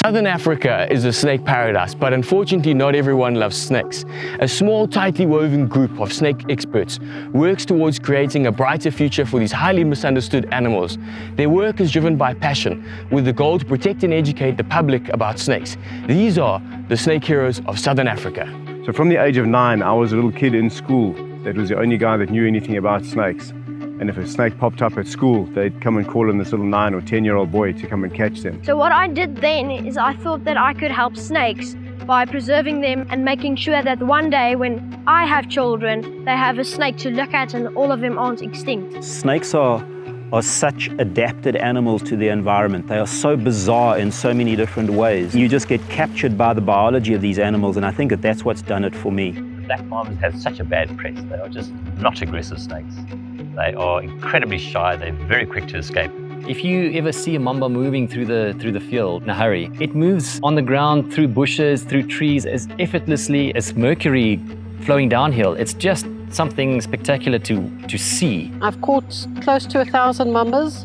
Southern Africa is a snake paradise, but unfortunately not everyone loves snakes. A small, tightly woven group of snake experts works towards creating a brighter future for these highly misunderstood animals. Their work is driven by passion, with the goal to protect and educate the public about snakes. These are the snake heroes of Southern Africa. So from the age of 9, I was a little kid in school that was the only guy that knew anything about snakes. And if a snake popped up at school, they'd come and call in this little 9 or 10-year-old boy to come and catch them. So what I did then is I thought that I could help snakes by preserving them and making sure that one day when I have children, they have a snake to look at and all of them aren't extinct. Snakes are such adapted animals to their environment. They are so bizarre in so many different ways. You just get captured by the biology of these animals, and I think that that's what's done it for me. Black mambas have such a bad press. They are just not aggressive snakes. They are incredibly shy. They're very quick to escape. If you ever see a mamba moving through the field in a hurry, it moves on the ground, through bushes, through trees as effortlessly as mercury flowing downhill. It's just something spectacular to see. I've caught close to 1,000 mambas,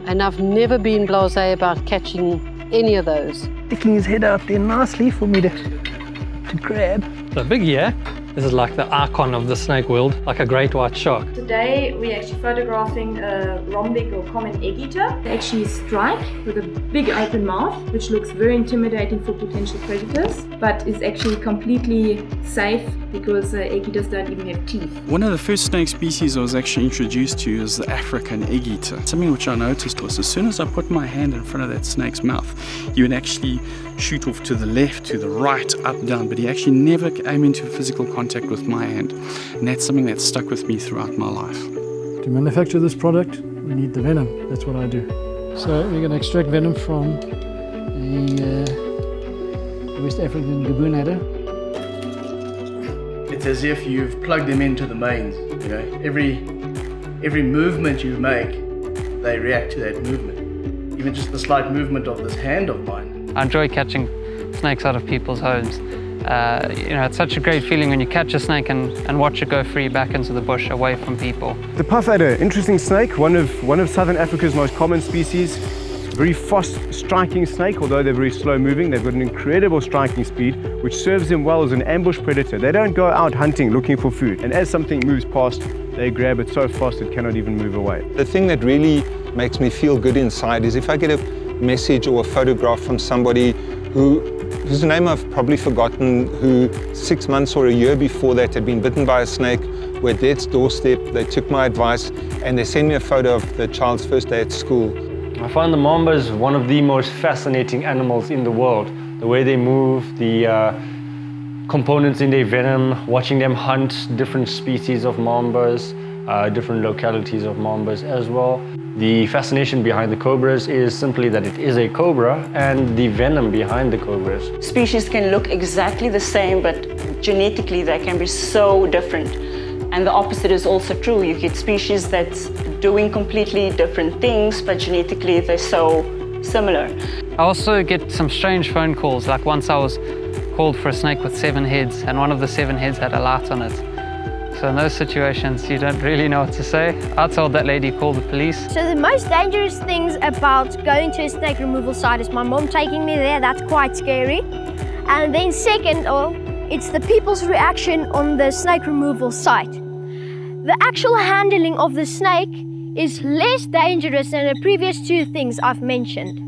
and I've never been blasé about catching any of those. Sticking his head out there nicely for me to grab. So big here. This is like the icon of the snake world, like a great white shark. Today we're actually photographing a rhombic or common egg eater. They actually strike with a big open mouth, which looks very intimidating for potential predators, but is actually completely safe because egg eaters don't even have teeth. One of the first snake species I was actually introduced to is the African egg eater. Something which I noticed was as soon as I put my hand in front of that snake's mouth, he would actually shoot off to the left, to the right, up, down, but he actually never came into physical contact with my hand. And that's something that stuck with me throughout my life. To manufacture this product, we need the venom. That's what I do. So we're going to extract venom from the West African gaboon adder. It's as if you've plugged them into the mains. You know, every movement you make, they react to that movement. Even just the slight movement of this hand of mine. I enjoy catching snakes out of people's homes. It's such a great feeling when you catch a snake and watch it go free back into the bush away from people. The puff adder, interesting snake, one of Southern Africa's most common species. Very fast striking snake, although they're very slow moving. They've got an incredible striking speed, which serves them well as an ambush predator. They don't go out hunting looking for food, and as something moves past, they grab it so fast it cannot even move away. The thing that really makes me feel good inside is if I get a message or a photograph from somebody whose name I've probably forgotten, who 6 months or a year before that had been bitten by a snake, were at death's doorstep. They took my advice and they sent me a photo of the child's first day at school. I find the mambas one of the most fascinating animals in the world. The way they move, the components in their venom, watching them hunt different species of mambas, different localities of mambas as well. The fascination behind the cobras is simply that it is a cobra and the venom behind the cobras. Species can look exactly the same, but genetically they can be so different. And the opposite is also true. You get species that's doing completely different things, but genetically they're so similar. I also get some strange phone calls, like once I was called for a snake with 7 heads, and one of the 7 heads had a light on it. So in those situations, you don't really know what to say. I told that lady, call the police. So the most dangerous things about going to a snake removal site is my mom taking me there. That's quite scary. And then second, it's the people's reaction on the snake removal site. The actual handling of the snake is less dangerous than the previous 2 things I've mentioned.